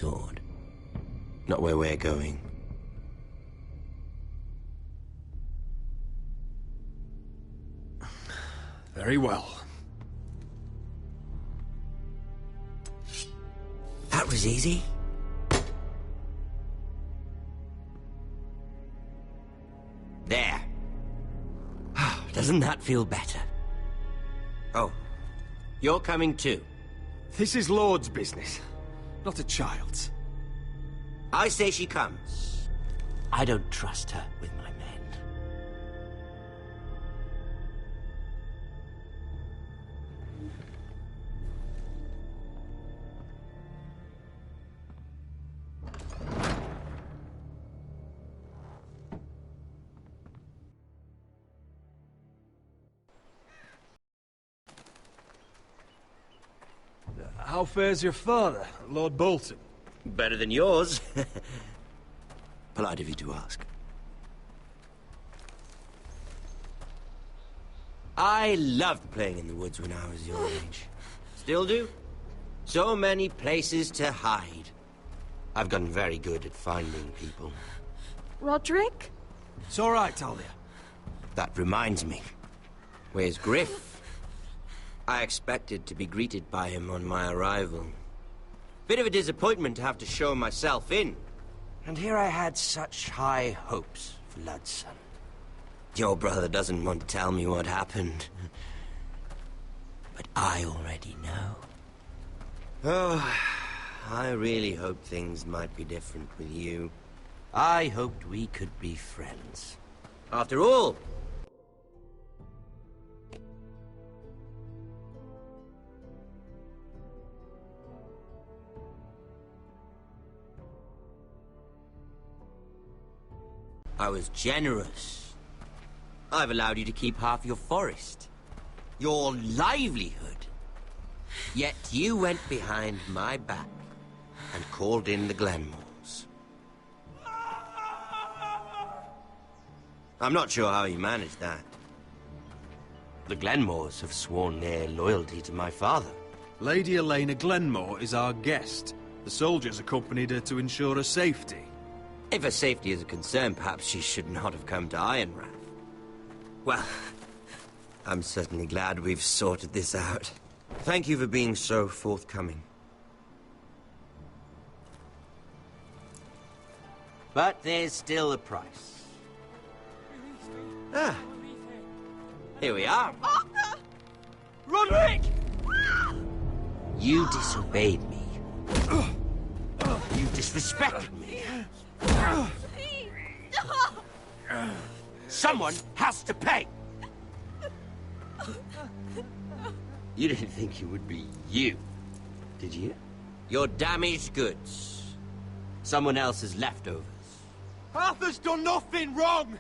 sword. Not where we're going. Very well. That was easy. There. Doesn't that feel better? Oh, you're coming too. This is Lord's business, not a child's. I say she comes. I don't trust her with my men. How fares your father, Lord Bolton? Better than yours. Polite of you to ask. I loved playing in the woods when I was your age. Still do. So many places to hide. I've gotten very good at finding people. Roderick? It's all right, Talia. That reminds me. Where's Griff? I expected to be greeted by him on my arrival. Bit of a disappointment to have to show myself in. And here I had such high hopes for Ludson. Your brother doesn't want to tell me what happened. But I already know. Oh, I really hoped things might be different with you. I hoped we could be friends. After all, I was generous. I've allowed you to keep half your forest. Your livelihood. Yet you went behind my back and called in the Glenmores. I'm not sure how you managed that. The Glenmores have sworn their loyalty to my father. Lady Elena Glenmore is our guest. The soldiers accompanied her to ensure her safety. If her safety is a concern, perhaps she should not have come to Ironrath. Well, I'm certainly glad we've sorted this out. Thank you for being so forthcoming. But there's still a price. Ah, here we are. Arthur! Roderick! You disobeyed me. You disrespected me. Please! Someone has to pay! You didn't think it would be you, did you? Your damaged goods. Someone else's leftovers. Arthur's done nothing wrong!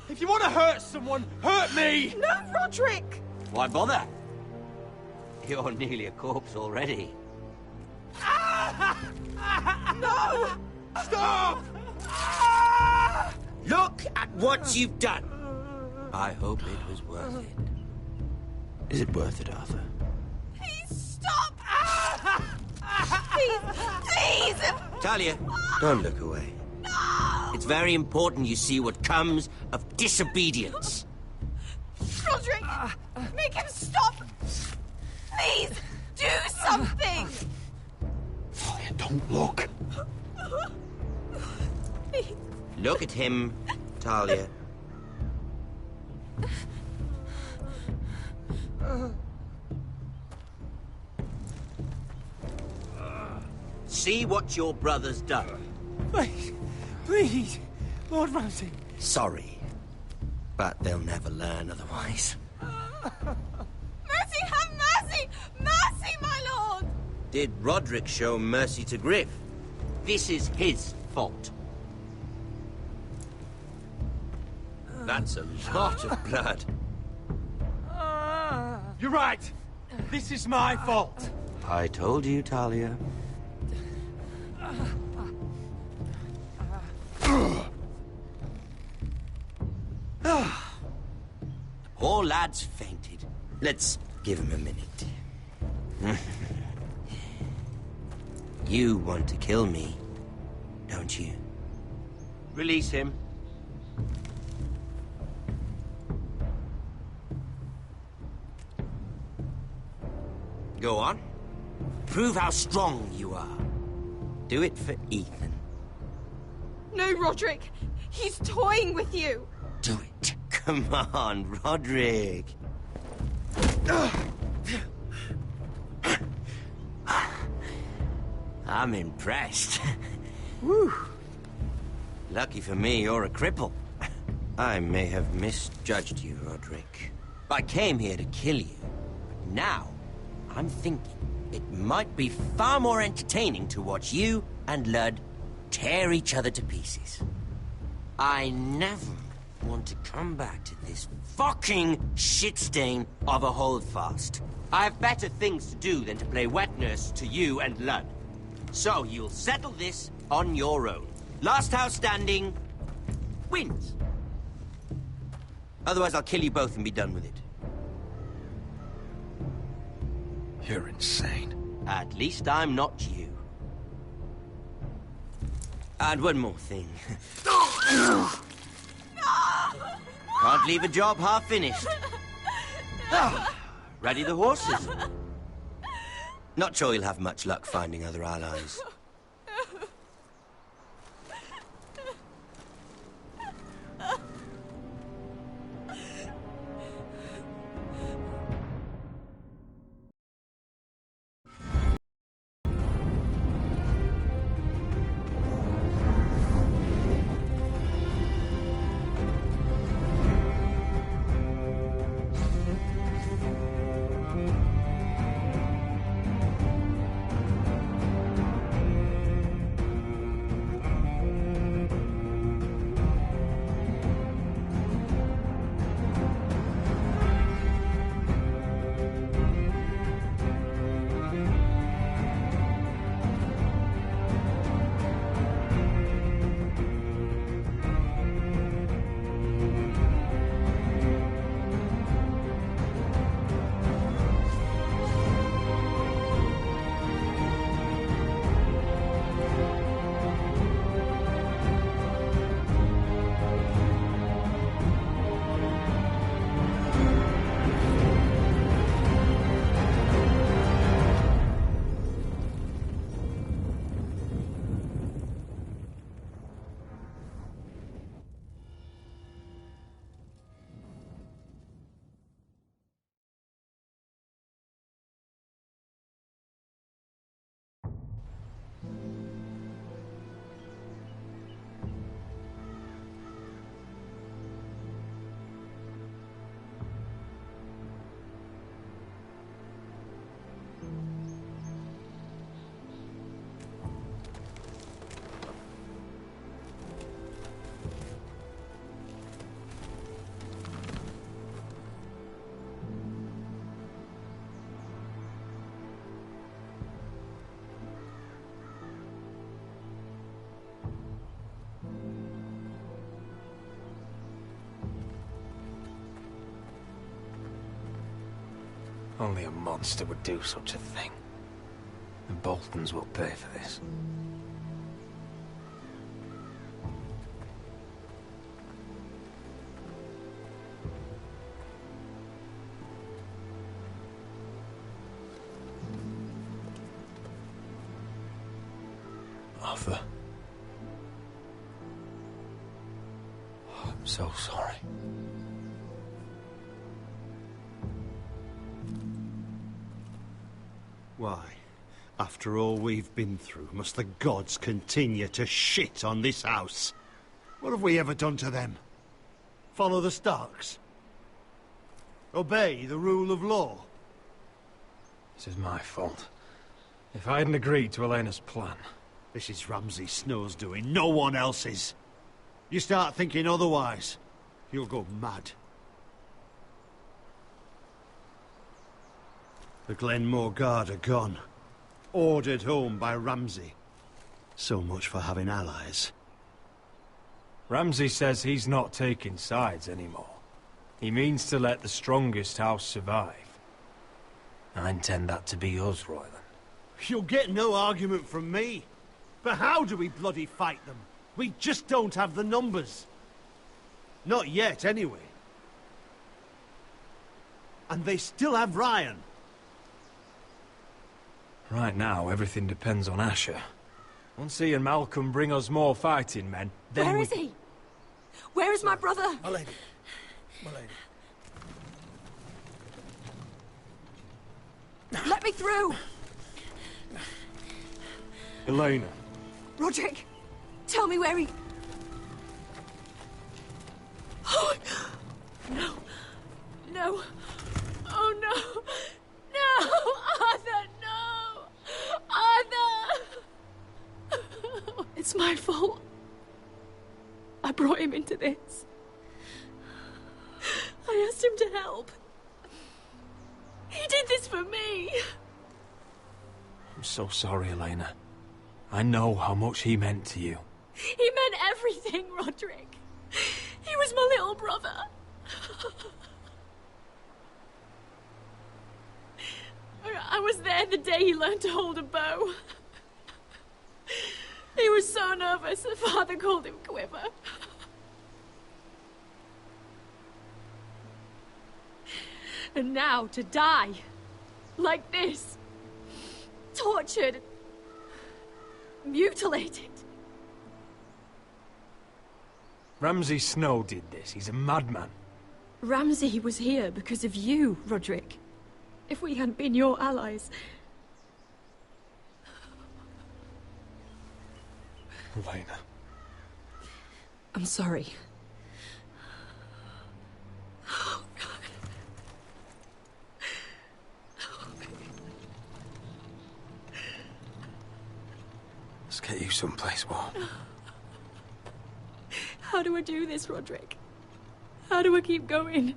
If you want to hurt someone, hurt me! No, Roderick! Why bother? You're nearly a corpse already. No! Stop! Look at what you've done! I hope it was worth it. Is it worth it, Arthur? Please stop! Please! Please! Talia, don't look away. No! It's very important you see what comes of disobedience. Roderick! Make him stop! Please! Do something! Talia, don't look. Please. Look at him, Talia. See what your brother's done. Please, please, Lord Ramsay. Sorry, but they'll never learn otherwise. Mercy, have mercy! Mercy, my lord! Did Roderick show mercy to Griff? This is his fault. That's a lot of blood. You're right. This is my fault. I told you, Talia. Poor lad's fainted. Let's give him a minute. You want to kill me, don't you? Release him. Go on. Prove how strong you are. Do it for Ethan. No, Roderick. He's toying with you. Do it. Come on, Roderick. I'm impressed. Woo. Lucky for me, you're a cripple. I may have misjudged you, Roderick. I came here to kill you. But now, I'm thinking it might be far more entertaining to watch you and Ludd tear each other to pieces. I never want to come back to this fucking shit stain of a holdfast. I have better things to do than to play wet nurse to you and Ludd. So you'll settle this on your own. Last house standing wins. Otherwise I'll kill you both and be done with it. You're insane. At least I'm not you. And one more thing. Can't leave a job half finished. Ready the horses? Not sure you'll have much luck finding other allies. Only a monster would do such a thing. The Boltons will pay for this. Arthur. I'm so sorry. Why, after all we've been through, must the gods continue to shit on this house? What have we ever done to them? Follow the Starks? Obey the rule of law? This is my fault. If I hadn't agreed to Elena's plan... This is Ramsay Snow's doing, no one else's. You start thinking otherwise, you'll go mad. The Glenmore Guard are gone. Ordered home by Ramsay. So much for having allies. Ramsay says he's not taking sides anymore. He means to let the strongest house survive. I intend that to be us, Royland. You'll get no argument from me. But how do we bloody fight them? We just don't have the numbers. Not yet, anyway. And they still have Ryan. Right now, everything depends on Asher. Once he and Malcolm bring us more fighting men, then Where is he? Where is my brother? My lady. My lady. Let me through! Elena. Roderick, tell me where he... Oh, no. No. Oh, no. No! Arthur, no! Arthur! It's my fault. I brought him into this. I asked him to help. He did this for me. I'm so sorry, Elena. I know how much he meant to you. He meant everything, Roderick. He was my little brother. I was there the day he learned to hold a bow. He was so nervous that Father called him Quiver. And now to die, like this, tortured, mutilated. Ramsay Snow did this. He's a madman. Ramsay was here because of you, Roderick. If we hadn't been your allies... Elena. I'm sorry. Oh, God. Let's get you someplace warm. How do I do this, Roderick? How do I keep going?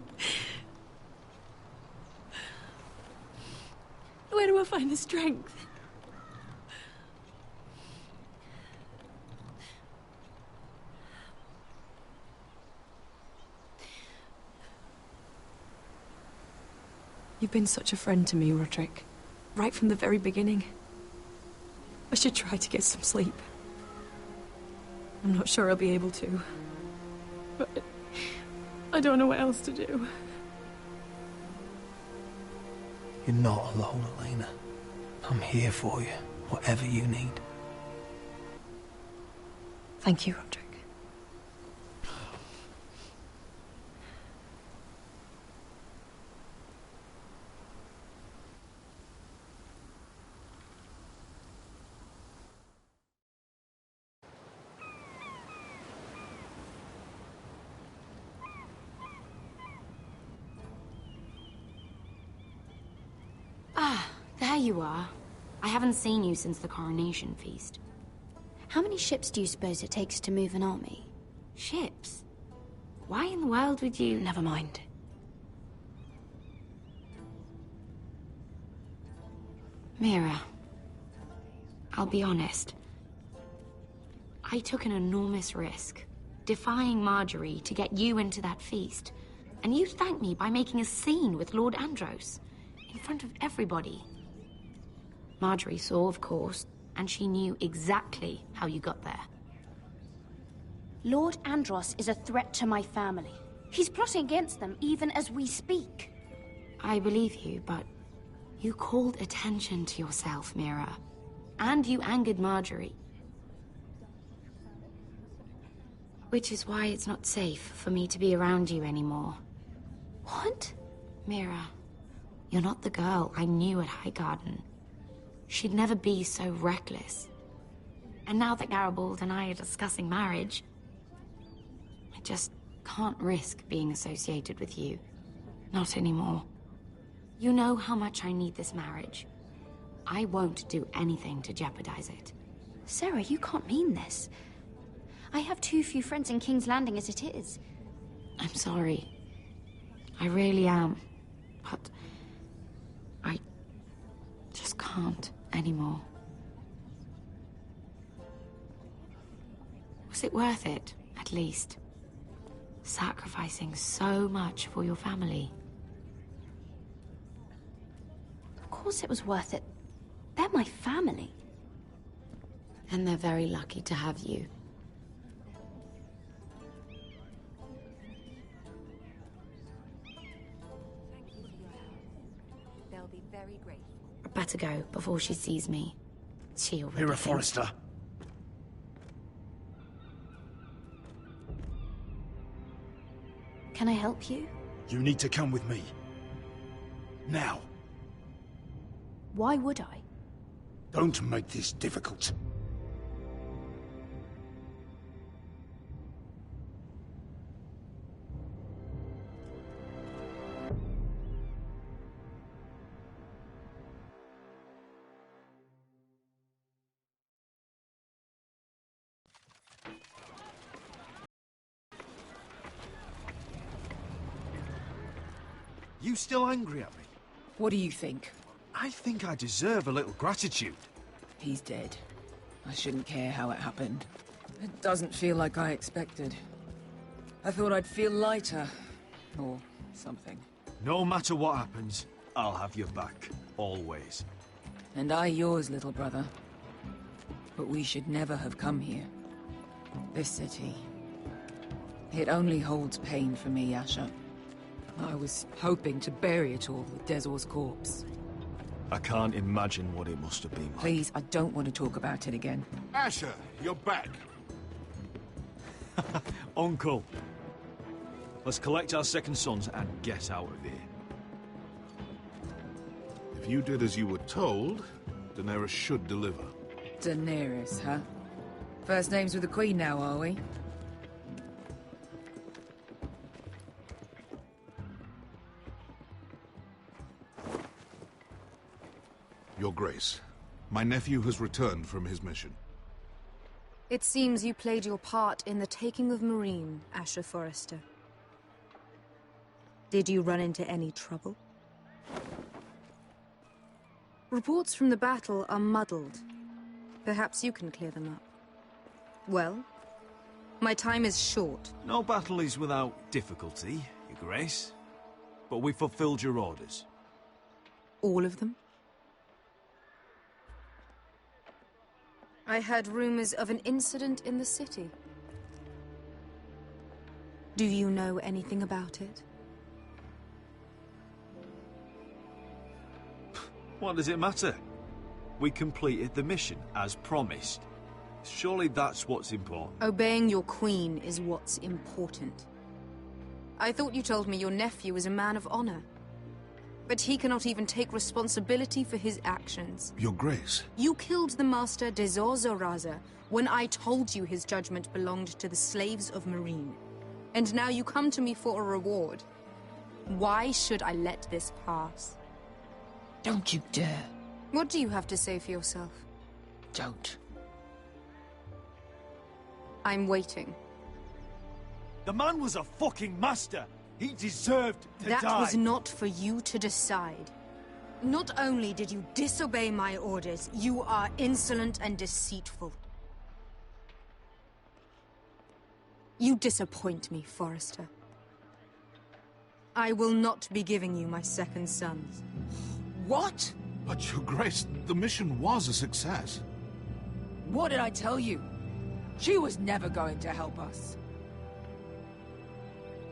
Where do I find the strength? You've been such a friend to me, Roderick. Right from the very beginning. I should try to get some sleep. I'm not sure I'll be able to. But I don't know what else to do. You're not alone, Elena. I'm here for you, whatever you need. Thank you, Roderick. There you are. I haven't seen you since the coronation feast. How many ships do you suppose it takes to move an army? Ships? Why in the world would you... Never mind. Mira, I'll be honest. I took an enormous risk, defying Marjorie to get you into that feast. And you thanked me by making a scene with Lord Andros, in front of everybody. Marjorie saw, of course, and she knew exactly how you got there. Lord Andros is a threat to my family. He's plotting against them even as we speak. I believe you, but you called attention to yourself, Mira. And you angered Marjorie. Which is why it's not safe for me to be around you anymore. What? Mira, you're not the girl I knew at Highgarden. She'd never be so reckless. And now that Garibald and I are discussing marriage, I just can't risk being associated with you. Not anymore. You know how much I need this marriage. I won't do anything to jeopardize it. Sarah, you can't mean this. I have too few friends in King's Landing as it is. I'm sorry. I really am. But I just can't anymore. Was it worth it, at least? Sacrificing so much for your family? Of course it was worth it. They're my family. And they're very lucky to have you. They'll be very grateful. I better go before she sees me. She already Here, thinks- Forrester. Can I help you? You need to come with me. Now. Why would I? Don't make this difficult. You still angry at me? What do you think? I think I deserve a little gratitude. He's dead. I shouldn't care how it happened. It doesn't feel like I expected. I thought I'd feel lighter. Or something. No matter what happens, I'll have your back. Always. And I yours, little brother. But we should never have come here. This city. It only holds pain for me, Asher. I was hoping to bury it all with Dezor's corpse. I can't imagine what it must have been like. Please, I don't want to talk about it again. Asher, you're back. Uncle. Let's collect our second sons and get out of here. If you did as you were told, Daenerys should deliver. Daenerys, huh? First names with the Queen now, are we? Your Grace, my nephew has returned from his mission. It seems you played your part in the taking of Marine, Asher Forrester. Did you run into any trouble? Reports from the battle are muddled. Perhaps you can clear them up. Well, my time is short. No battle is without difficulty, Your Grace. But we fulfilled your orders. All of them? I heard rumors of an incident in the city. Do you know anything about it? What does it matter? We completed the mission, as promised. Surely that's what's important. Obeying your queen is what's important. I thought you told me your nephew is a man of honor. But he cannot even take responsibility for his actions. Your Grace. You killed the master Dezor Zoraza when I told you his judgment belonged to the slaves of Marine. And now you come to me for a reward. Why should I let this pass? Don't you dare. What do you have to say for yourself? Don't. I'm waiting. The man was a fucking master! He deserved to die! That was not for you to decide. Not only did you disobey my orders, you are insolent and deceitful. You disappoint me, Forrester. I will not be giving you my second sons. What? But Your Grace, the mission was a success. What did I tell you? She was never going to help us.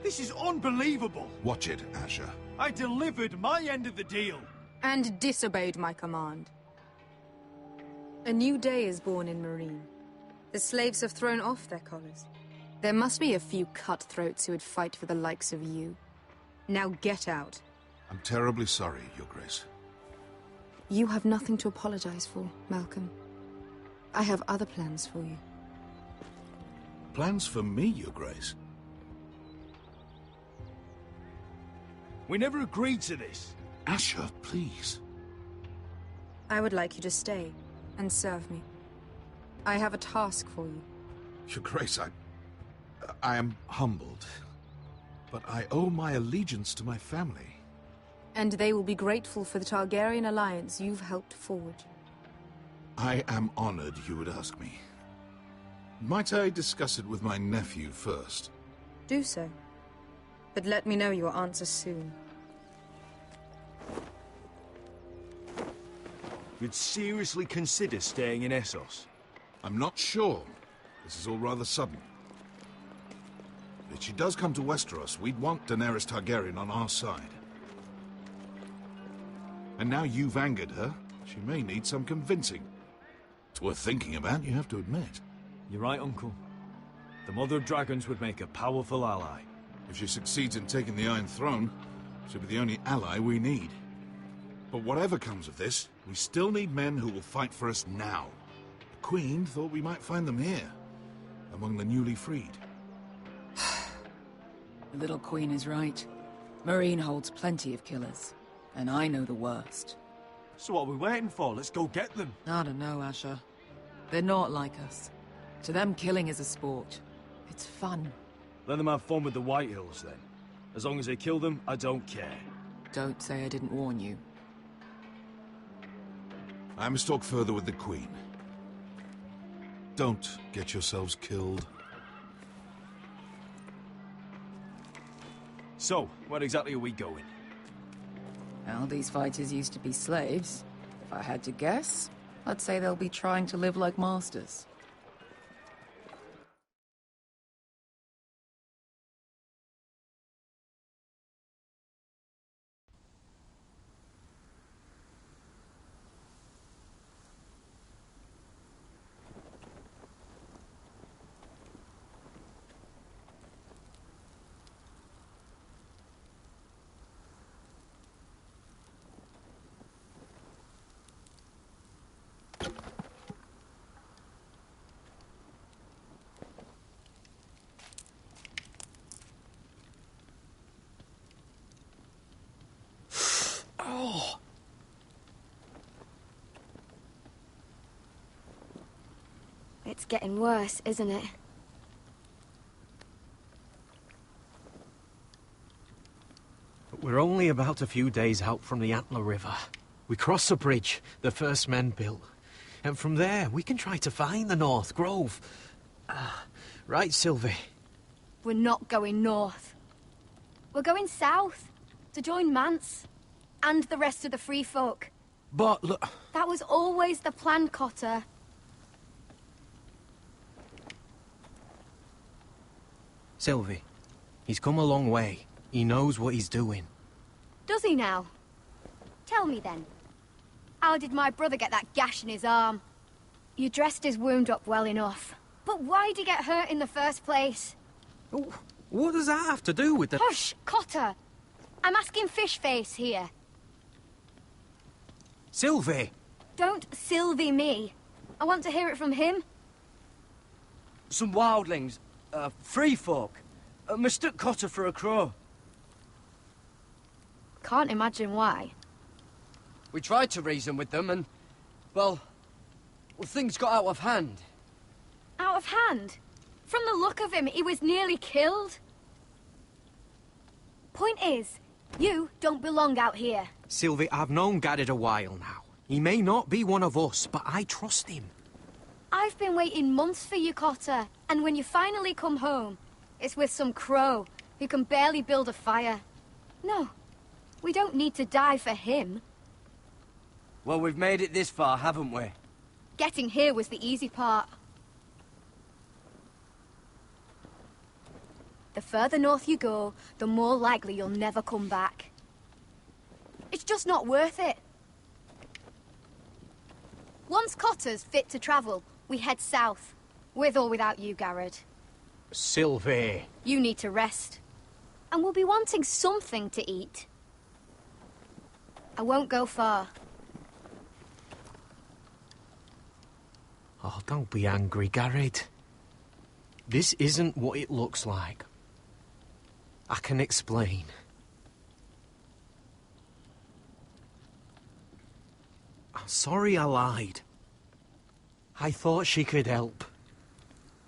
This is unbelievable! Watch it, Asher. I delivered my end of the deal! And disobeyed my command. A new day is born in Marine. The slaves have thrown off their collars. There must be a few cutthroats who would fight for the likes of you. Now get out. I'm terribly sorry, Your Grace. You have nothing to apologize for, Malcolm. I have other plans for you. Plans for me, Your Grace? We never agreed to this. Asher, please. I would like you to stay and serve me. I have a task for you. Your Grace, I am humbled. But I owe my allegiance to my family. And they will be grateful for the Targaryen alliance you've helped forge. I am honored you would ask me. Might I discuss it with my nephew first? Do so. But let me know your answer soon. you'd seriously consider staying in Essos? I'm not sure. This is all rather sudden. If she does come to Westeros, we'd want Daenerys Targaryen on our side. And now you've angered her, she may need some convincing. It's worth thinking about, you have to admit. You're right, Uncle. The Mother of Dragons would make a powerful ally. If she succeeds in taking the Iron Throne, she'll be the only ally we need. But whatever comes of this, we still need men who will fight for us now. The Queen thought we might find them here, among the newly freed. The little queen is right. Marine holds plenty of killers, and I know the worst. So what are we waiting for? Let's go get them. I don't know, Asher. They're not like us. To them, killing is a sport. It's fun. Let them have fun with the Whitehills, then. As long as they kill them, I don't care. Don't say I didn't warn you. I must talk further with the Queen. Don't get yourselves killed. So, where exactly are we going? Well, these fighters used to be slaves. If I had to guess, I'd say they'll be trying to live like masters. It's getting worse, isn't it? We're only about a few days out from the Antler River. We cross the bridge the first men built. And from there, we can try to find the North Grove. Right, Sylvie? We're not going north. We're going south, to join Mance, and the rest of the free folk. But look... That was always the plan, Cotter. Sylvie, he's come a long way. He knows what he's doing. Does he now? Tell me then. How did my brother get that gash in his arm? You dressed his wound up well enough. But why'd he get hurt in the first place? What does that have to do with the... Hush, Cotter! I'm asking Fishface here. Sylvie! Don't Sylvie me. I want to hear it from him. Some wildlings. Free folk. Mistook Cotter for a crow. Can't imagine why. We tried to reason with them and... well, things got out of hand. Out of hand? From the look of him, he was nearly killed. Point is, you don't belong out here. Sylvie, I've known Garrett a while now. He may not be one of us, but I trust him. I've been waiting months for you, Cotter. And when you finally come home, it's with some crow who can barely build a fire. No, we don't need to die for him. Well, we've made it this far, haven't we? Getting here was the easy part. The further north you go, the more likely you'll never come back. It's just not worth it. Once Cotter's fit to travel, we head south. With or without you, Garrett. Sylvie. You need to rest. And we'll be wanting something to eat. I won't go far. Oh, don't be angry, Garrett. This isn't what it looks like. I can explain. I'm sorry I lied. I thought she could help.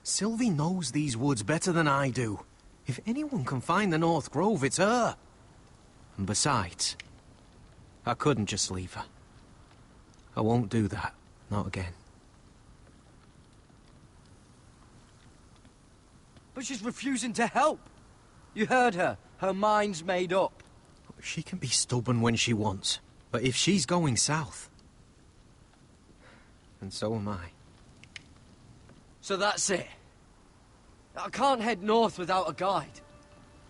Sylvie knows these woods better than I do. If anyone can find the North Grove, it's her. And besides, I couldn't just leave her. I won't do that. Not again. But she's refusing to help. You heard her. Her mind's made up. She can be stubborn when she wants. But if she's going south, and so am I. So that's it. I can't head north without a guide.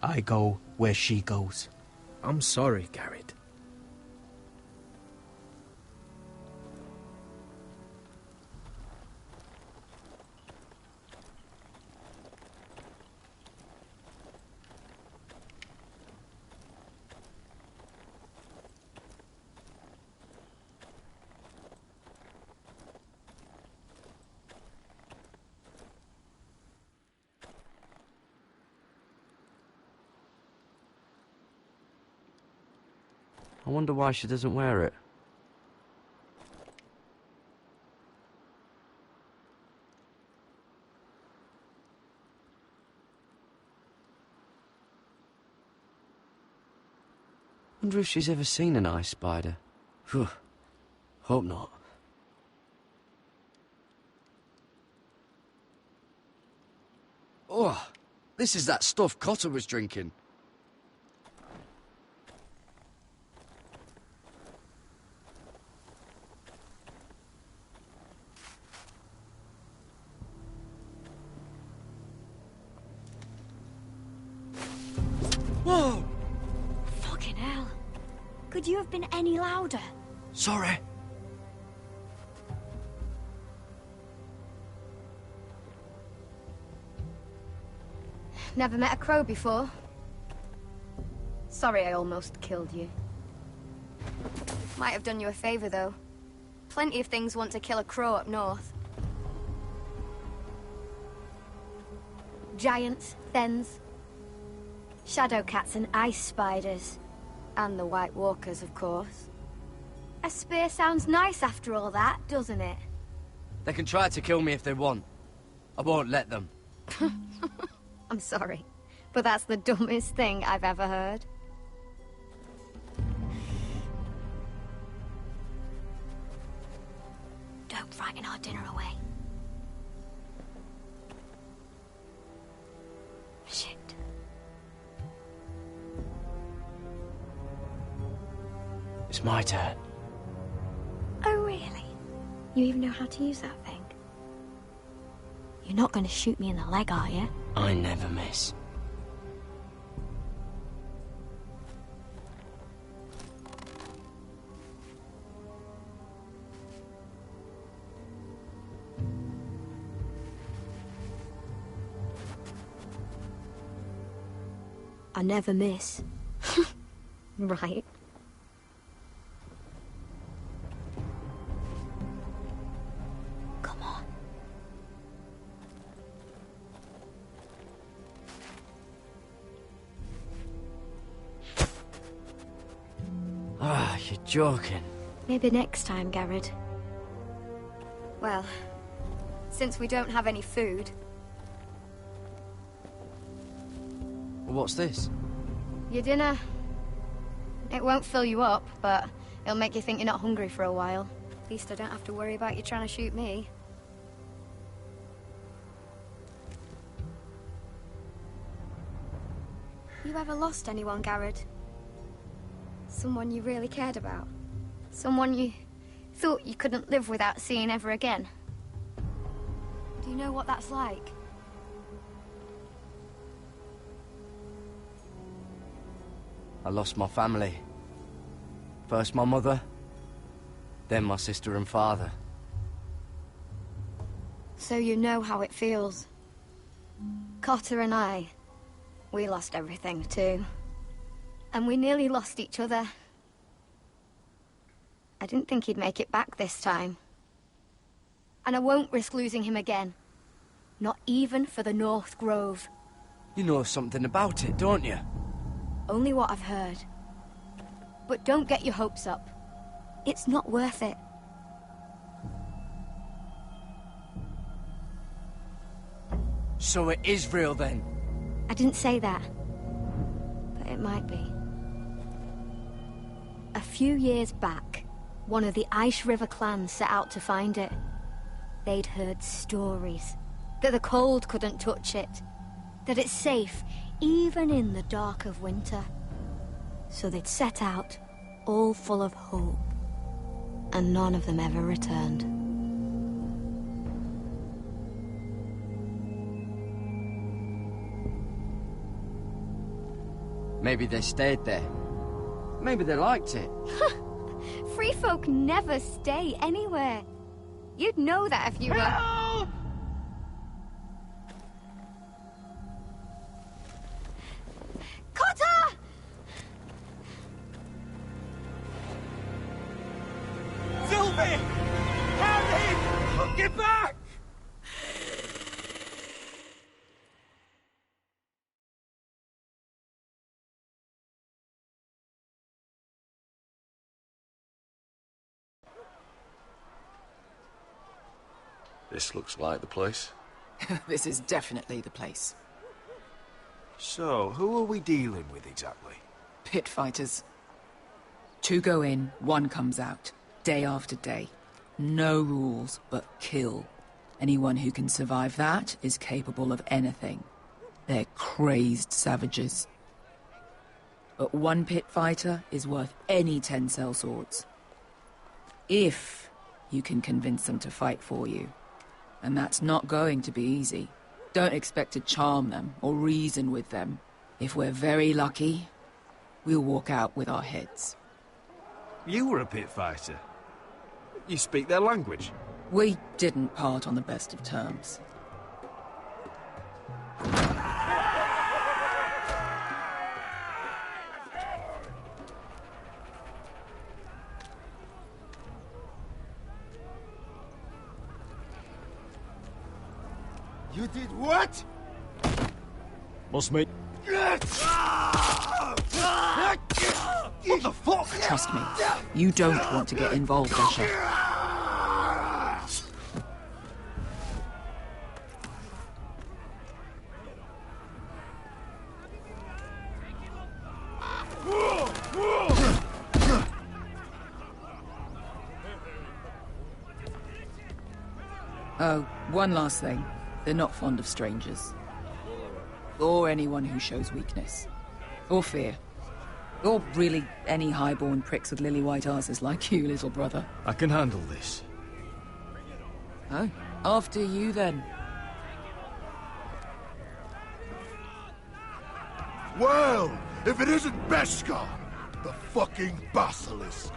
I go where she goes. I'm sorry, Garrett. I wonder why she doesn't wear it. Wonder if she's ever seen an ice spider. Phew. Hope not. Oh, this is that stuff Cotter was drinking. Whoa! Fucking hell. Could you have been any louder? Sorry. Never met a crow before. Sorry I almost killed you. Might have done you a favor, though. Plenty of things want to kill a crow up north. Giants, thens, shadow cats and ice spiders. And the White Walkers, of course. A spear sounds nice after all that, doesn't it? They can try to kill me if they want. I won't let them. I'm sorry, but that's the dumbest thing I've ever heard. Don't frighten our dinner away. Shit. It's my turn. Oh, really? You even know how to use that thing? You're not going to shoot me in the leg, are you? I never miss. I never miss. Right. Come on. Ah, you're joking. Maybe next time, Garrett. Well, since we don't have any food... What's this? Your dinner. It won't fill you up, but it'll make you think you're not hungry for a while. At least I don't have to worry about you trying to shoot me. You ever lost anyone, Garrett? Someone you really cared about? Someone you thought you couldn't live without seeing ever again? Do you know what that's like? I lost my family. First my mother, then my sister and father. So you know how it feels. Cotter and I, we lost everything too. And we nearly lost each other. I didn't think he'd make it back this time. And I won't risk losing him again. Not even for the North Grove. You know something about it, don't you? Only what I've heard. But don't get your hopes up. It's not worth it. So it is real then? I didn't say that. But it might be. A few years back, one of the Ice River clans set out to find it. They'd heard stories. That the cold couldn't touch it. That it's safe, even in the dark of winter. So they'd set out, all full of hope. And none of them ever returned. Maybe they stayed there. Maybe they liked it. Free folk never stay anywhere. You'd know that if you were... Help! Cotter! Sylvie! Harry! Get back! This looks like the place. This is definitely the place. So, who are we dealing with exactly? Pit fighters. 2 go in, 1 comes out. Day after day. No rules, but kill. Anyone who can survive that is capable of anything. They're crazed savages. But 1 pit fighter is worth any 10 sellswords. If you can convince them to fight for you. And that's not going to be easy. Don't expect to charm them or reason with them. If we're very lucky, we'll walk out with our heads. You were a pit fighter. You speak their language. We didn't part on the best of terms. You did what? Must mean... What the fuck? Trust me, you don't want to get involved, Asher. Oh, one last thing. They're not fond of strangers. Or anyone who shows weakness. Or fear. Or really any highborn pricks with lily-white asses like you, little brother. I can handle this. Oh, after you then. Well, if it isn't Beshka, the fucking basilisk.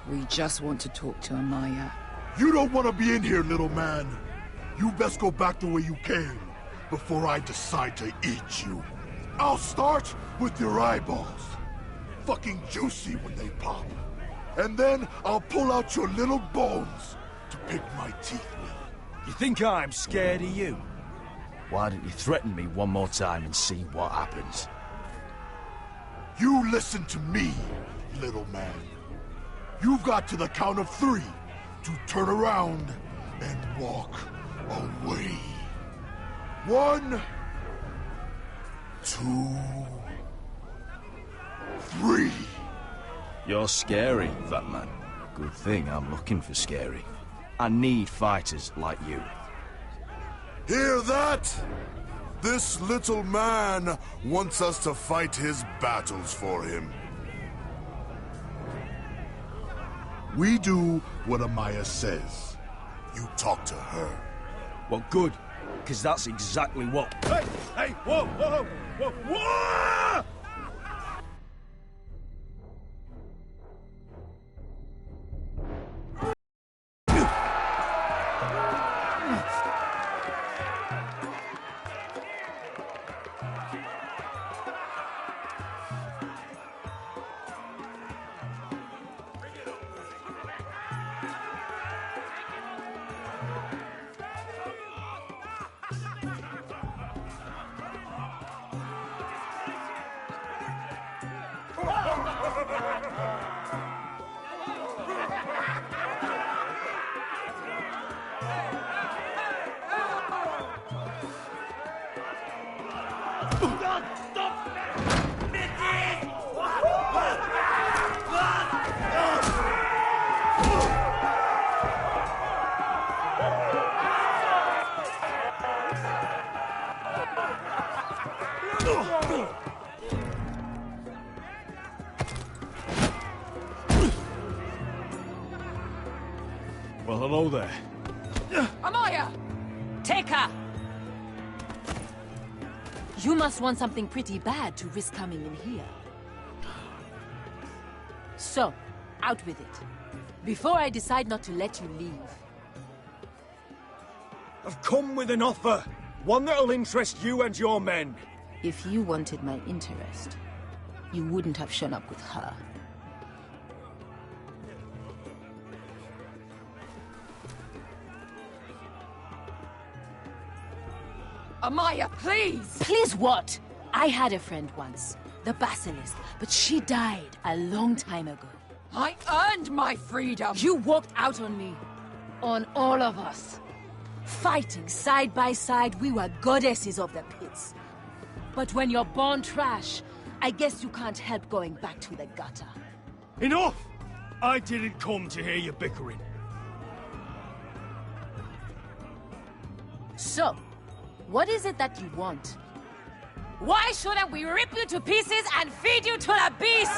We just want to talk to Amaya. You don't want to be in here, little man. You best go back the way you came, before I decide to eat you. I'll start with your eyeballs. Fucking juicy when they pop. And then I'll pull out your little bones to pick my teeth with. You think I'm scared of you? Why don't you threaten me one more time and see what happens? You listen to me, little man. You've got to the count of 3 to turn around and walk away. 1, 2, 3. You're scary, fat man. Good thing I'm looking for scary. I need fighters like you. Hear that? This little man wants us to fight his battles for him. We do what Amaya says. You talk to her. Well, good, because that's exactly what... Hey, whoa, whoa, whoa, whoa! Well, hello there. Amaya! Take her! You must want something pretty bad to risk coming in here. So, out with it. Before I decide not to let you leave. I've come with an offer. One that'll interest you and your men. If you wanted my interest, you wouldn't have shown up with her. Amaya, please! Please what? I had a friend once, the Basilisk, but she died a long time ago. I earned my freedom! You walked out on me. On all of us. Fighting side by side, we were goddesses of the pits. But when you're born trash, I guess you can't help going back to the gutter. Enough! I didn't come to hear you bickering. So, what is it that you want? Why shouldn't we rip you to pieces and feed you to the beast?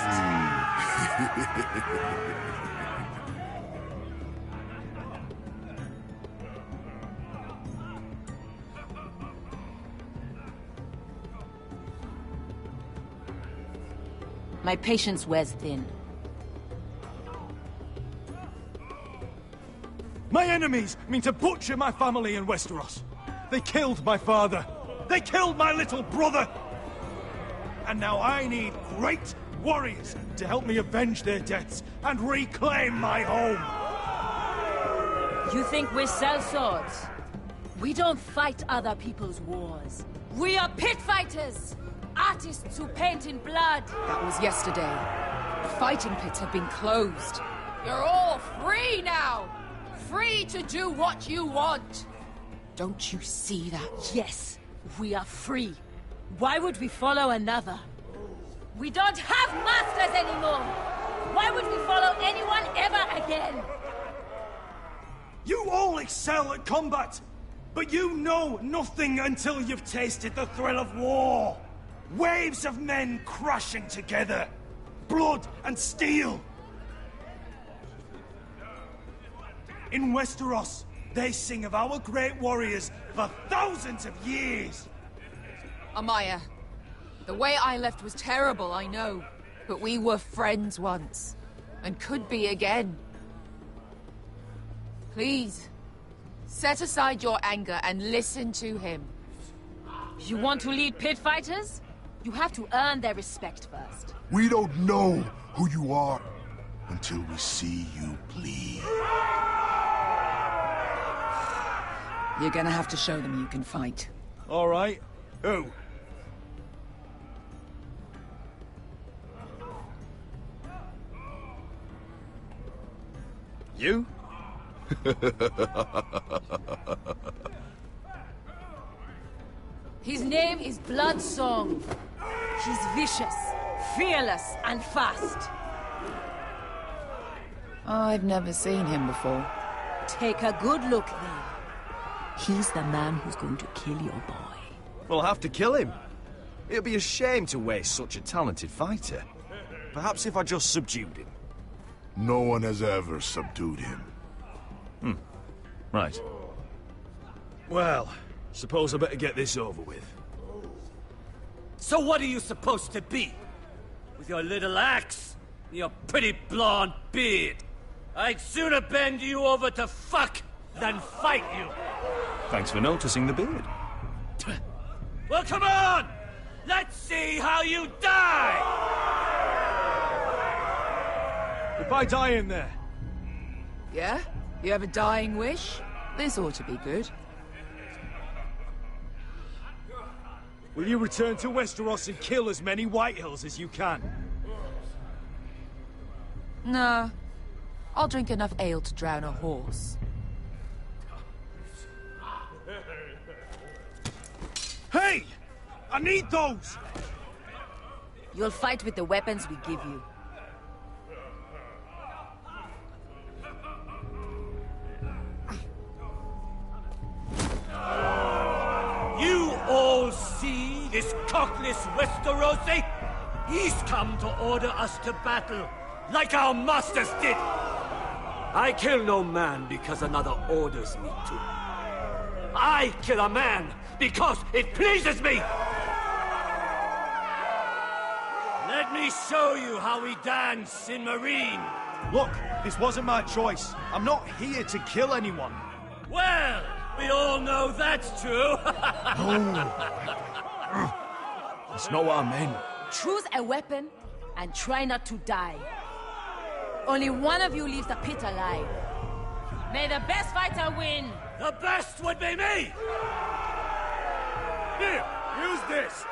My patience wears thin. My enemies mean to butcher my family in Westeros. They killed my father. They killed my little brother. And now I need great warriors to help me avenge their deaths and reclaim my home. You think we sell swords? We don't fight other people's wars. We are pit fighters! Artists who paint in blood! That was yesterday. The fighting pits have been closed. You're all free now! Free to do what you want! Don't you see that? Yes, we are free. Why would we follow another? We don't have masters anymore! Why would we follow anyone ever again? You all excel at combat, but you know nothing until you've tasted the thrill of war. Waves of men crashing together. Blood and steel. In Westeros, they sing of our great warriors for thousands of years. Amaya, the way I left was terrible, I know. But we were friends once. And could be again. Please, set aside your anger and listen to him. You want to lead pit fighters? You have to earn their respect first. We don't know who you are until we see you bleed. You're gonna have to show them you can fight. All right. Who? You? His name is Bloodsong. He's vicious, fearless, and fast. I've never seen him before. Take a good look then. He's the man who's going to kill your boy. We'll have to kill him. It'd be a shame to waste such a talented fighter. Perhaps if I just subdued him. No one has ever subdued him. Right. Well, suppose I better get this over with. So what are you supposed to be? With your little axe and your pretty blonde beard? I'd sooner bend you over to fuck than fight you. Thanks for noticing the beard. Well, come on! Let's see how you die! If I die in there. Yeah? You have a dying wish? This ought to be good. Will you return to Westeros and kill as many Whitehills as you can? Nah. I'll drink enough ale to drown a horse. Hey! I need those! You'll fight with the weapons we give you. You all see this cockless Westerosi? He's come to order us to battle, like our masters did. I kill no man because another orders me to. I kill a man because it pleases me! Let me show you how we dance in Marine. Look, this wasn't my choice. I'm not here to kill anyone. Well, we all know that's true. That's not what I meant. Choose a weapon and try not to die. Only one of you leaves the pit alive. May the best fighter win. The best would be me! Here, use this.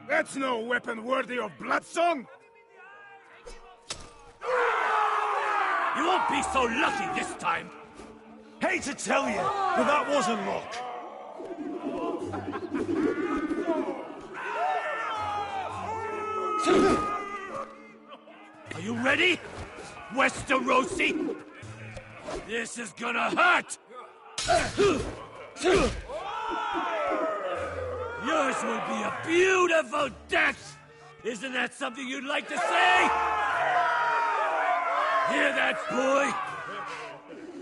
That's no weapon worthy of Bloodsong! You won't be so lucky this time! Hate to tell you, but that wasn't luck. Are you ready, Westerosi? This is gonna hurt! Yours will be a beautiful death! Isn't that something you'd like to say? Hear that, boy?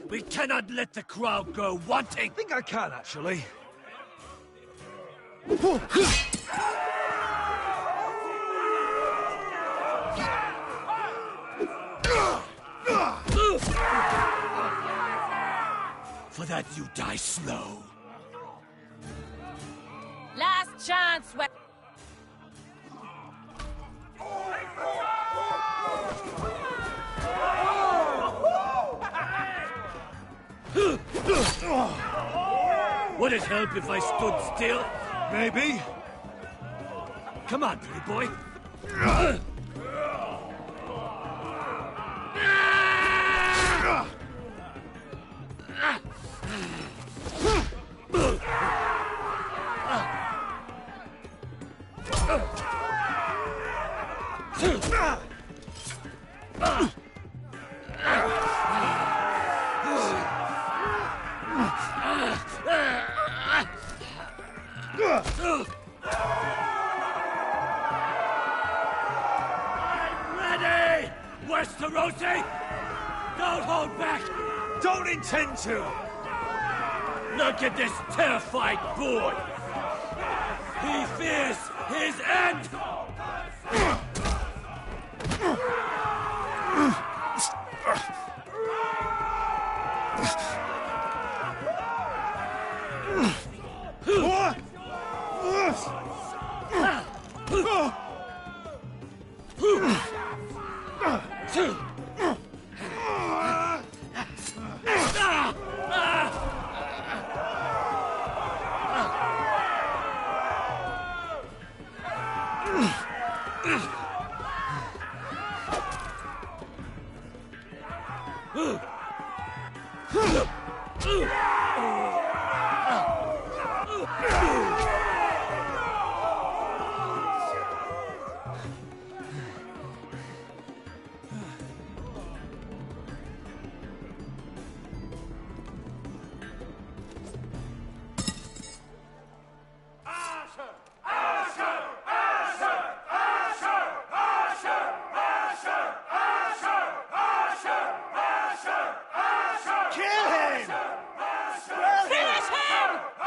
We cannot let the crowd go wanting! I think I can, actually. For that you die slow. Last chance, Would it help if I stood still? Maybe. Come on, pretty boy. Ready, Westerosi! Don't hold back! Don't intend to! Look at this terrified boy! He fears his end!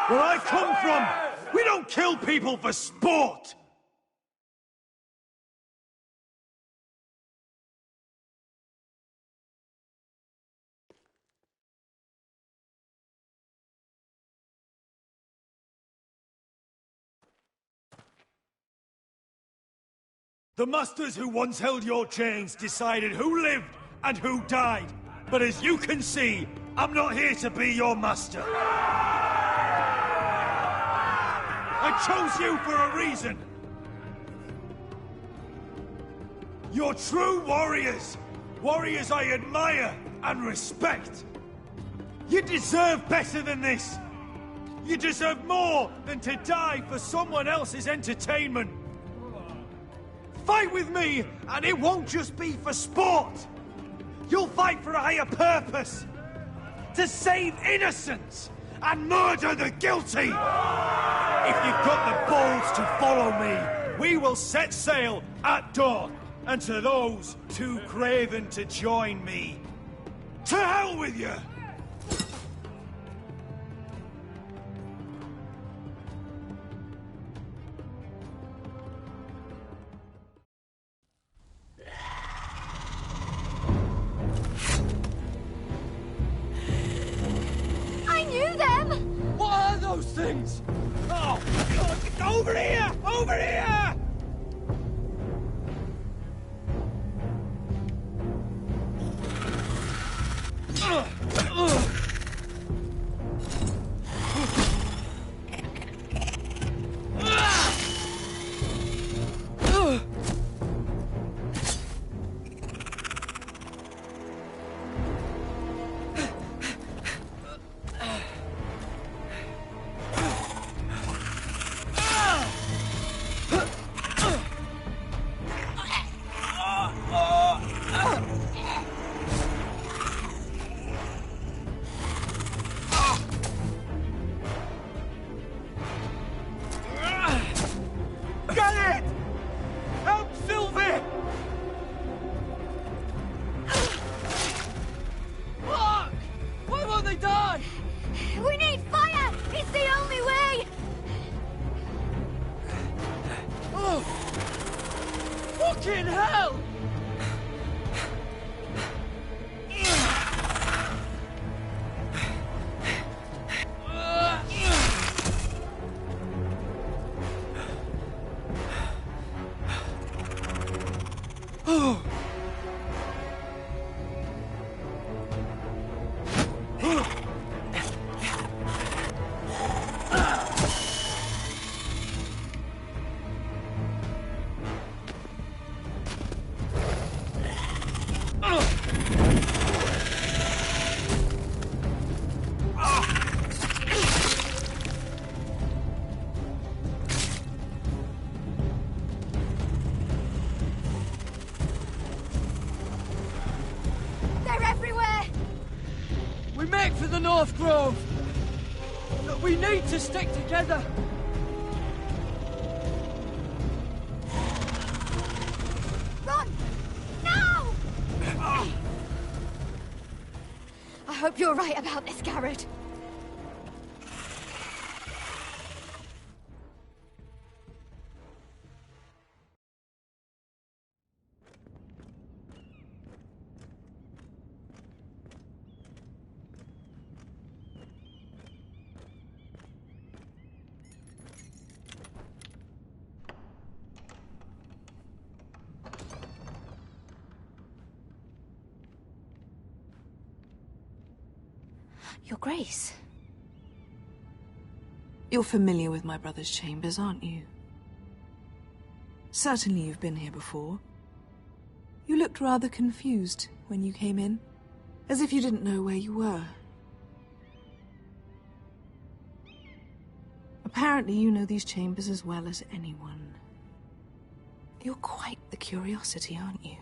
Where I come from, we don't kill people for sport! The masters who once held your chains decided who lived and who died. But as you can see, I'm not here to be your master. I chose you for a reason. You're true warriors. Warriors I admire and respect. You deserve better than this. You deserve more than to die for someone else's entertainment. Fight with me, and it won't just be for sport. You'll fight for a higher purpose. To save innocents and murder the guilty. If you've got the balls to follow me, we will set sail at dawn. And to those too craven to join me, to hell with you! I knew them! What are those things? Oh, God, over here! Over here! Fucking hell! We make for the North Grove! But we need to stick together! Run! Now! I hope you're right about this, Garrett. Your Grace. You're familiar with my brother's chambers, aren't you? Certainly you've been here before. You looked rather confused when you came in, as if you didn't know where you were. Apparently you know these chambers as well as anyone. You're quite the curiosity, aren't you?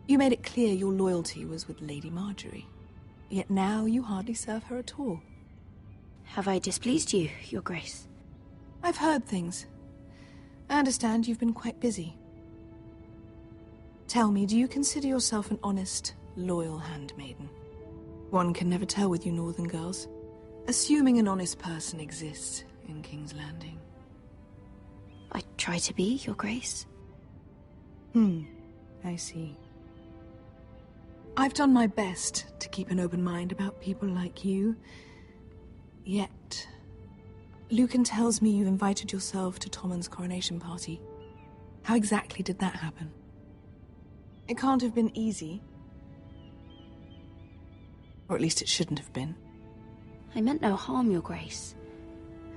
You made it clear your loyalty was with Lady Marjorie. Yet now you hardly serve her at all. Have I displeased you, Your Grace? I've heard things. I understand you've been quite busy. Tell me, do you consider yourself an honest, loyal handmaiden? One can never tell with you northern girls. Assuming an honest person exists in King's Landing. I try to be, Your Grace. I see. I've done my best to keep an open mind about people like you. Yet, Lucan tells me you invited yourself to Tommen's coronation party. How exactly did that happen? It can't have been easy. Or at least it shouldn't have been. I meant no harm, Your Grace.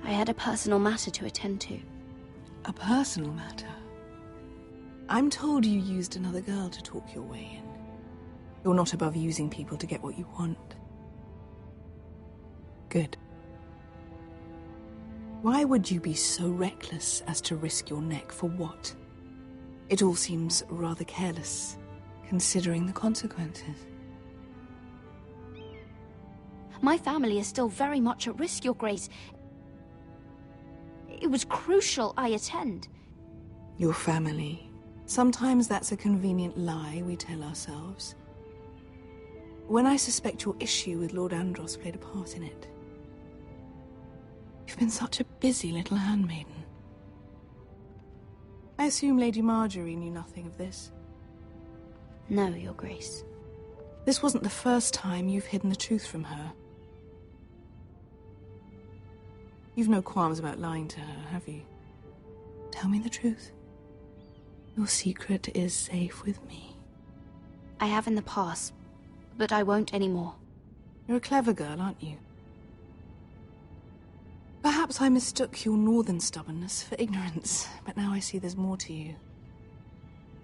I had a personal matter to attend to. A personal matter? I'm told you used another girl to talk your way in. You're not above using people to get what you want. Good. Why would you be so reckless as to risk your neck for what? It all seems rather careless, considering the consequences. My family is still very much at risk, Your Grace. It was crucial I attend. Your family. Sometimes that's a convenient lie we tell ourselves. When I suspect your issue with Lord Andros played a part in it. You've been such a busy little handmaiden. I assume Lady Marjorie knew nothing of this. No, Your Grace. This wasn't the first time you've hidden the truth from her. You've no qualms about lying to her, have you? Tell me the truth. Your secret is safe with me. I have in the past, but I won't anymore. You're a clever girl, aren't you? Perhaps I mistook your northern stubbornness for ignorance, but now I see there's more to you.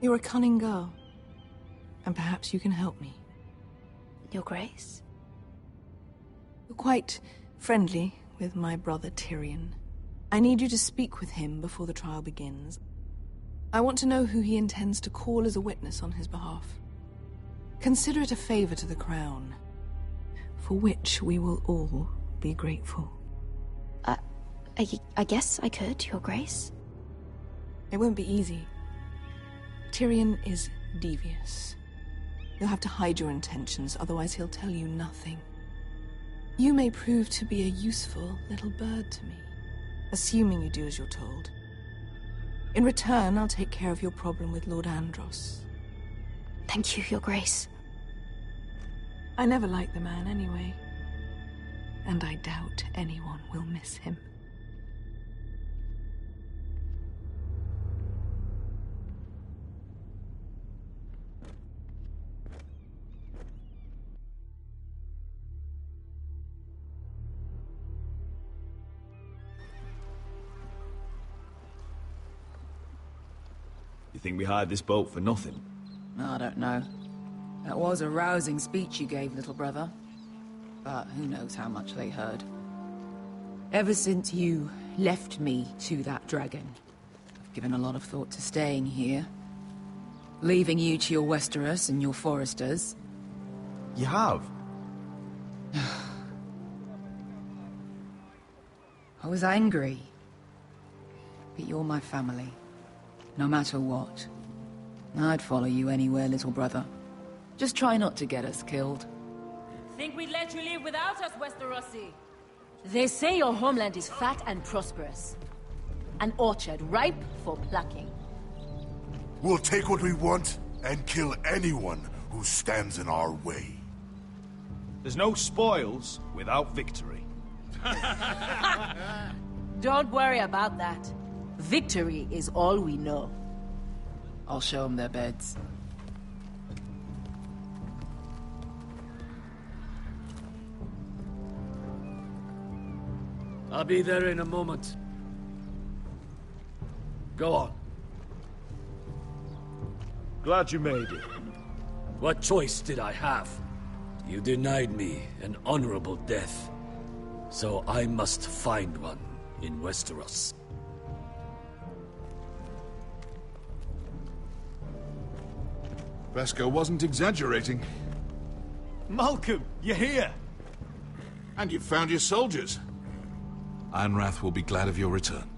You're a cunning girl, and perhaps you can help me. Your Grace? You're quite friendly with my brother Tyrion. I need you to speak with him before the trial begins. I want to know who he intends to call as a witness on his behalf. Consider it a favor to the crown, for which we will all be grateful. I guess I could, Your Grace. It won't be easy. Tyrion is devious. You'll have to hide your intentions, otherwise he'll tell you nothing. You may prove to be a useful little bird to me, assuming you do as you're told. In return, I'll take care of your problem with Lord Andros. Thank you, Your Grace. I never liked the man anyway, and I doubt anyone will miss him. You think we hired this boat for nothing? I don't know. That was a rousing speech you gave, little brother. But who knows how much they heard. Ever since you left me to that dragon, I've given a lot of thought to staying here. Leaving you to your Westeros and your foresters. You have? I was angry. But you're my family. No matter what. I'd follow you anywhere, little brother. Just try not to get us killed. Think we'd let you live without us, Westerosi? They say your homeland is fat and prosperous. An orchard ripe for plucking. We'll take what we want and kill anyone who stands in our way. There's no spoils without victory. Don't worry about that. Victory is all we know. I'll show them their beds. I'll be there in a moment. Go on. Glad you made it. What choice did I have? You denied me an honorable death. So I must find one in Westeros. Beskar wasn't exaggerating. Malcolm, you're here! And you've found your soldiers. Ironrath will be glad of your return.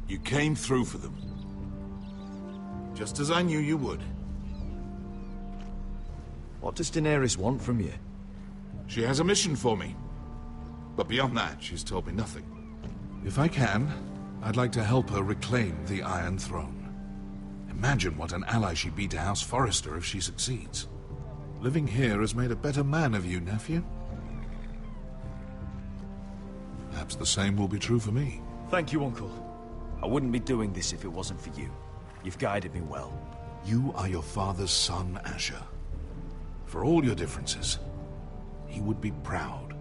You came through for them. Just as I knew you would. What does Daenerys want from you? She has a mission for me. But beyond that, she's told me nothing. If I can, I'd like to help her reclaim the Iron Throne. Imagine what an ally she'd be to House Forrester if she succeeds. Living here has made a better man of you, nephew. Perhaps the same will be true for me. Thank you, Uncle. I wouldn't be doing this if it wasn't for you. You've guided me well. You are your father's son, Asher. For all your differences, he would be proud.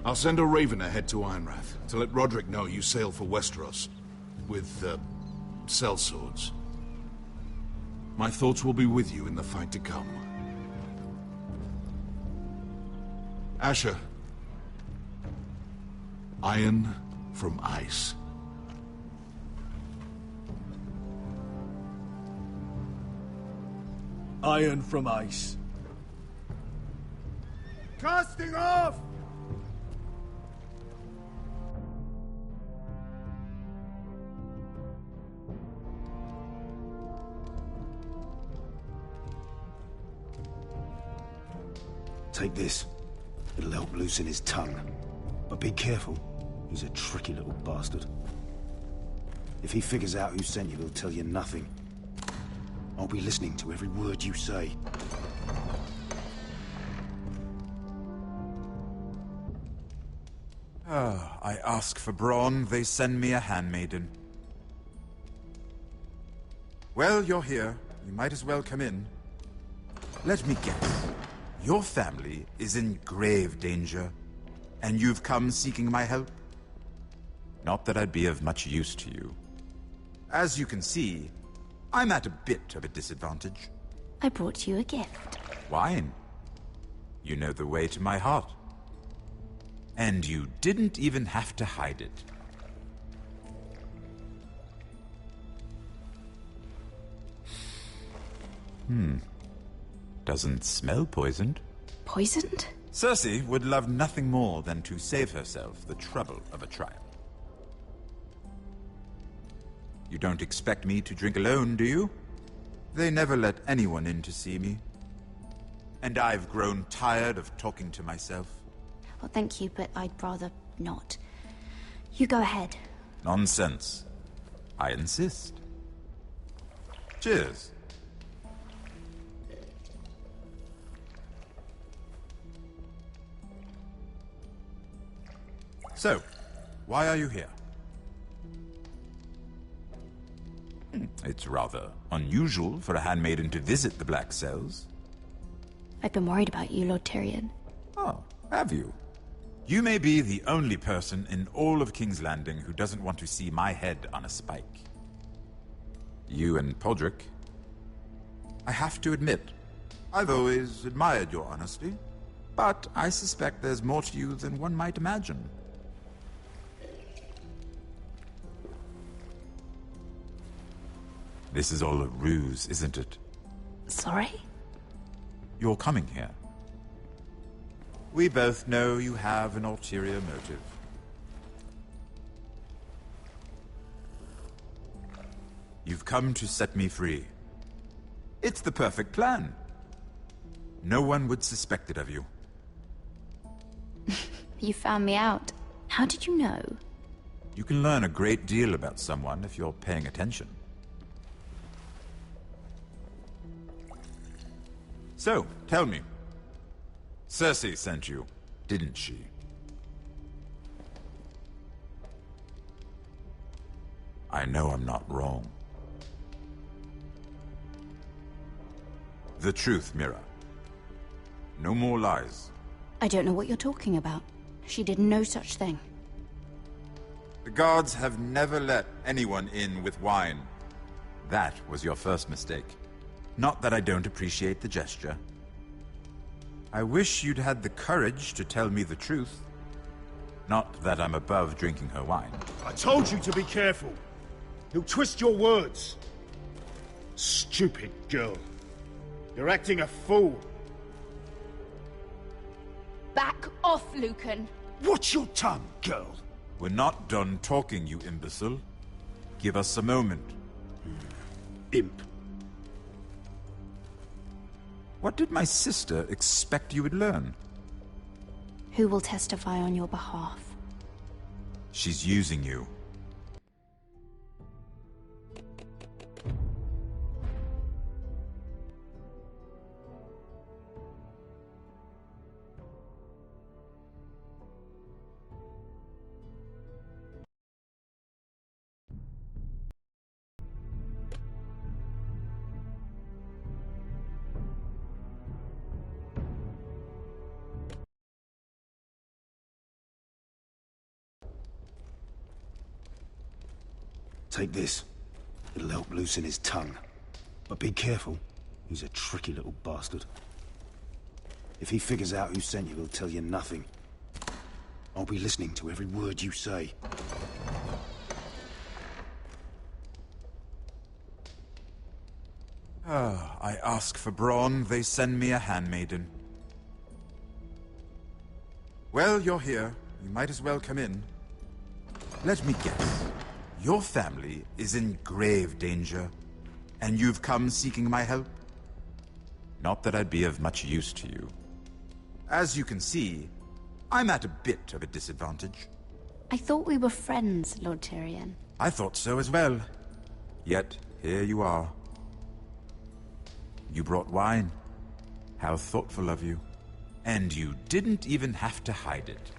I'll send a raven ahead to Ironrath to let Roderick know you sail for Westeros with, sellswords. My thoughts will be with you in the fight to come. Asher. Iron from ice. iron from ice. Casting off! Take this. It'll help loosen his tongue. But be careful. He's a tricky little bastard. If he figures out who sent you, he'll tell you nothing. I'll be listening to every word you say. I ask for brawn, they send me a handmaiden. Well, you're here. You might as well come in. Let me guess. Your family is in grave danger, and you've come seeking my help? Not that I'd be of much use to you. As you can see, I'm at a bit of a disadvantage. I brought you a gift. Wine. You know the way to my heart. And you didn't even have to hide it. Doesn't smell poisoned. Poisoned? Cersei would love nothing more than to save herself the trouble of a trial. You don't expect me to drink alone, do you? They never let anyone in to see me. And I've grown tired of talking to myself. Well, thank you, but I'd rather not. You go ahead. Nonsense. I insist. Cheers. So, why are you here? It's rather unusual for a handmaiden to visit the Black Cells. I've been worried about you, Lord Tyrion. Oh, have you? You may be the only person in all of King's Landing who doesn't want to see my head on a spike. You and Podrick. I have to admit, I've always admired your honesty, but I suspect there's more to you than one might imagine. This is all a ruse, isn't it? Sorry? You're coming here. We both know you have an ulterior motive. You've come to set me free. It's the perfect plan. No one would suspect it of you. You found me out. How did you know? You can learn a great deal about someone if you're paying attention. So, tell me. Cersei sent you, didn't she? I know I'm not wrong. The truth, Mira. No more lies. I don't know what you're talking about. She did no such thing. The guards have never let anyone in with wine. That was your first mistake. Not that I don't appreciate the gesture. I wish you'd had the courage to tell me the truth. Not that I'm above drinking her wine. I told you to be careful. He'll twist your words. Stupid girl. You're acting a fool. Back off, Lucan. Watch your tongue, girl. We're not done talking, you imbecile. Give us a moment. Imp. What did my sister expect you would learn? Who will testify on your behalf? She's using you. Take this. It'll help loosen his tongue. But be careful. He's a tricky little bastard. If he figures out who sent you, he'll tell you nothing. I'll be listening to every word you say. I ask for brawn, they send me a handmaiden. Well, you're here. You might as well come in. Let me guess. Your family is in grave danger, and you've come seeking my help? Not that I'd be of much use to you. As you can see, I'm at a bit of a disadvantage. I thought we were friends, Lord Tyrion. I thought so as well. Yet, here you are. You brought wine. How thoughtful of you. And you didn't even have to hide it.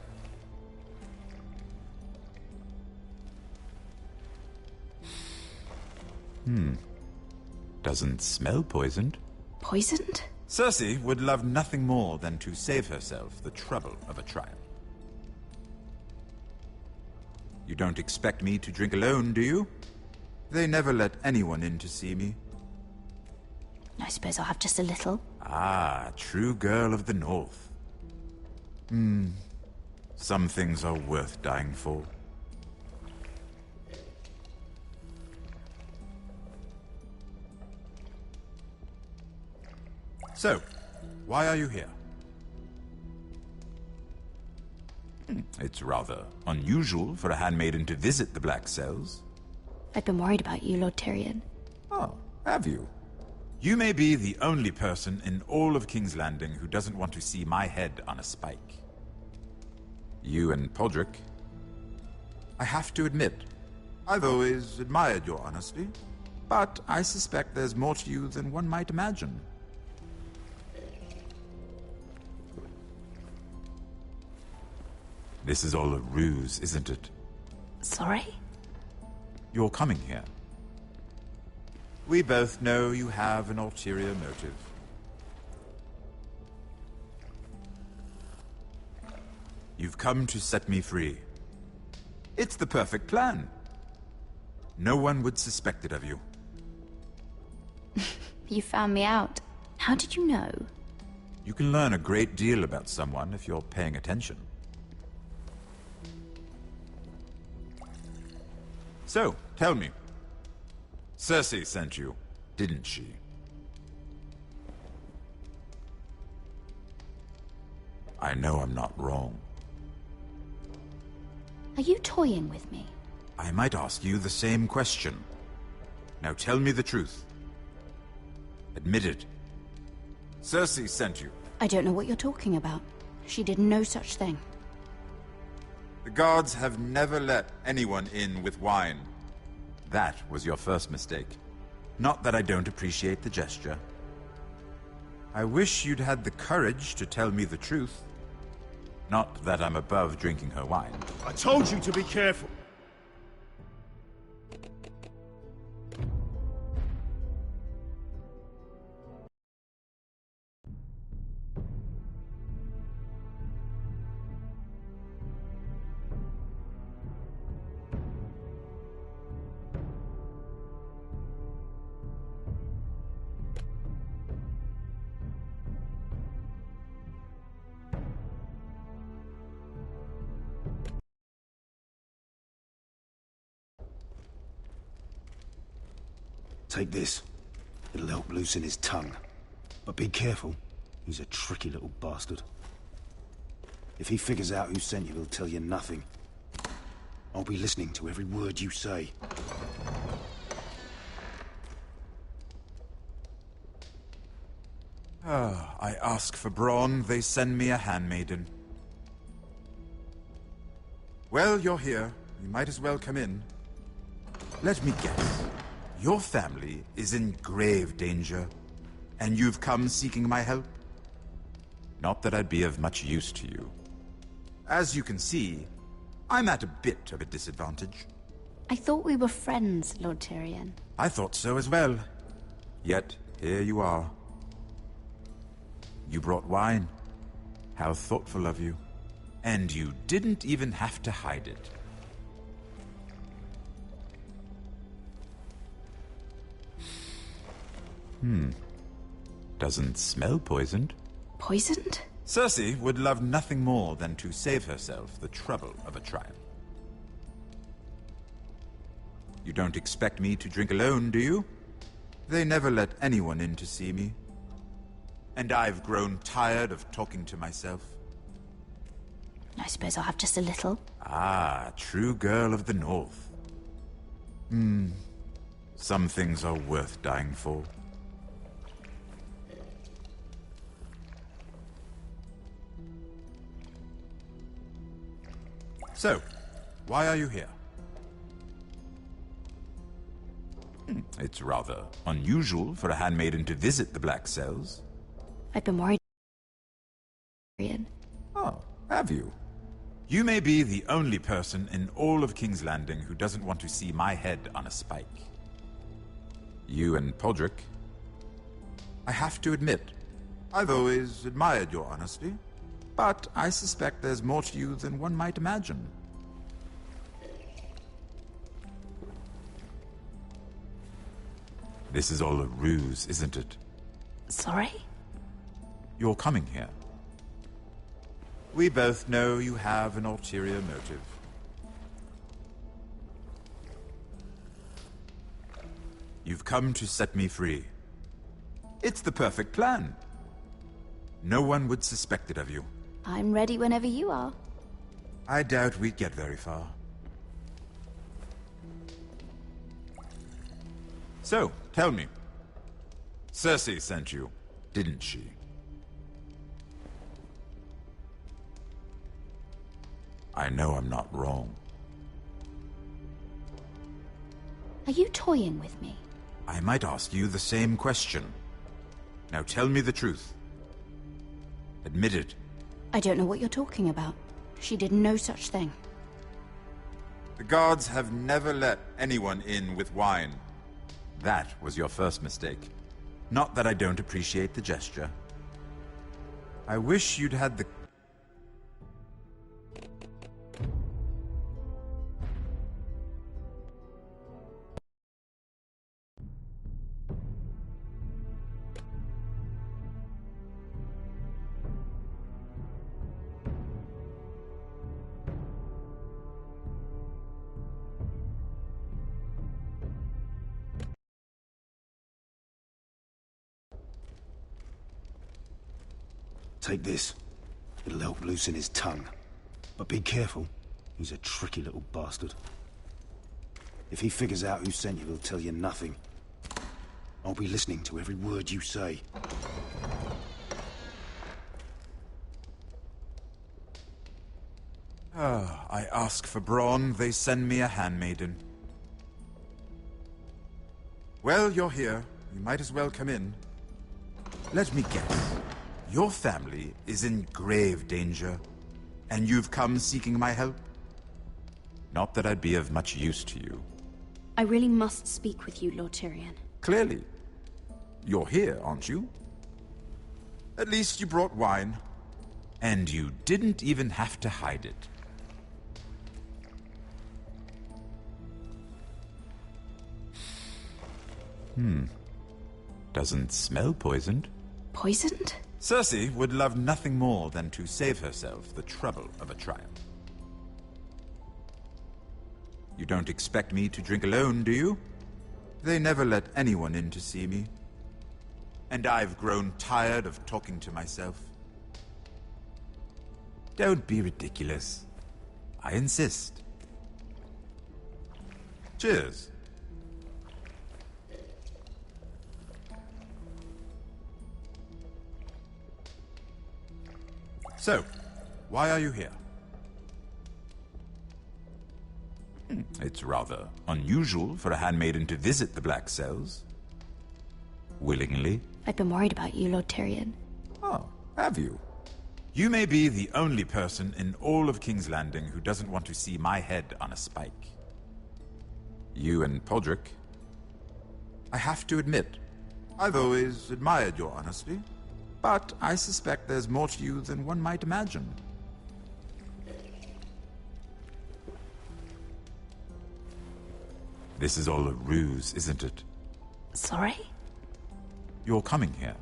Doesn't smell poisoned. Poisoned? Cersei would love nothing more than to save herself the trouble of a trial. You don't expect me to drink alone, do you? They never let anyone in to see me. I suppose I'll have just a little. Ah, true girl of the North. Some things are worth dying for. So, why are you here? It's rather unusual for a handmaiden to visit the Black Cells. I've been worried about you, Lord Tyrion. Oh, have you? You may be the only person in all of King's Landing who doesn't want to see my head on a spike. You and Podrick. I have to admit, I've always admired your honesty, but I suspect there's more to you than one might imagine. This is all a ruse, isn't it? Sorry? You're coming here. We both know you have an ulterior motive. You've come to set me free. It's the perfect plan. No one would suspect it of you. You found me out. How did you know? You can learn a great deal about someone if you're paying attention. So, tell me. Cersei sent you, didn't she? I know I'm not wrong. Are you toying with me? I might ask you the same question. Now tell me the truth. Admit it. Cersei sent you. I don't know what you're talking about. She did no such thing. The guards have never let anyone in with wine. That was your first mistake. Not that I don't appreciate the gesture. I wish you'd had the courage to tell me the truth. Not that I'm above drinking her wine. I told you to be careful. Take this. It'll help loosen his tongue. But be careful. He's a tricky little bastard. If he figures out who sent you, he'll tell you nothing. I'll be listening to every word you say. I ask for brawn, they send me a handmaiden. Well, you're here. You might as well come in. Let me guess. Your family is in grave danger, and you've come seeking my help? Not that I'd be of much use to you. As you can see, I'm at a bit of a disadvantage. I thought we were friends, Lord Tyrion. I thought so as well. Yet, here you are. You brought wine. How thoughtful of you. And you didn't even have to hide it. Doesn't smell poisoned. Poisoned? Cersei would love nothing more than to save herself the trouble of a trial. You don't expect me to drink alone, do you? They never let anyone in to see me. And I've grown tired of talking to myself. I suppose I'll have just a little. Ah, true girl of the North. Some things are worth dying for. So, why are you here? It's rather unusual for a handmaiden to visit the Black Cells. I've been worried. Oh, have you? You may be the only person in all of King's Landing who doesn't want to see my head on a spike. You and Podrick. I have to admit, I've always admired your honesty, but I suspect there's more to you than one might imagine. This is all a ruse, isn't it? Sorry? You're coming here. We both know you have an ulterior motive. You've come to set me free. It's the perfect plan. No one would suspect it of you. I'm ready whenever you are. I doubt we'd get very far. So, tell me. Cersei sent you, didn't she? I know I'm not wrong. Are you toying with me? I might ask you the same question. Now tell me the truth. Admit it. I don't know what you're talking about. She did no such thing. The guards have never let anyone in with wine. That was your first mistake. Not that I don't appreciate the gesture. I wish you'd had the... Take this. It'll help loosen his tongue. But be careful. He's a tricky little bastard. If he figures out who sent you, he'll tell you nothing. I'll be listening to every word you say. I ask for brawn, they send me a handmaiden. Well, you're here. You might as well come in. Let me guess. Your family is in grave danger, and you've come seeking my help? Not that I'd be of much use to you. I really must speak with you, Lord Tyrion. Clearly. You're here, aren't you? At least you brought wine. And you didn't even have to hide it. Doesn't smell poisoned. Poisoned? Cersei would love nothing more than to save herself the trouble of a trial. You don't expect me to drink alone, do you? They never let anyone in to see me. And I've grown tired of talking to myself. Don't be ridiculous. I insist. Cheers. So, why are you here? It's rather unusual for a handmaiden to visit the Black Cells. Willingly. I've been worried about you, Lord Tyrion. Oh, have you? You may be the only person in all of King's Landing who doesn't want to see my head on a spike. You and Podrick. I have to admit, I've always admired your honesty. But I suspect there's more to you than one might imagine. This is all a ruse, isn't it? Sorry? You're coming here.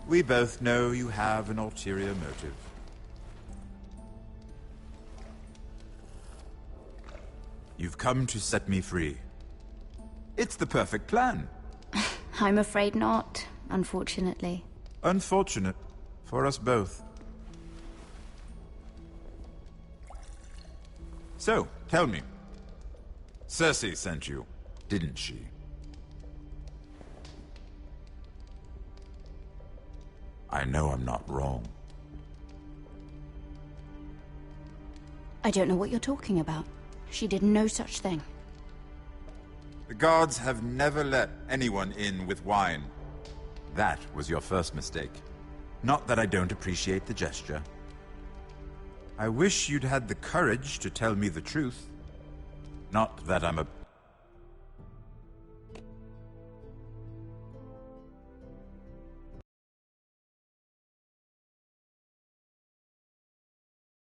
We both know you have an ulterior motive. You've come to set me free. It's the perfect plan. I'm afraid not, unfortunately. Unfortunate for us both. So, tell me. Cersei sent you, didn't she? I know I'm not wrong. I don't know what you're talking about. She did no such thing. The guards have never let anyone in with wine. That was your first mistake. Not that I don't appreciate the gesture. I wish you'd had the courage to tell me the truth. Not that I'm a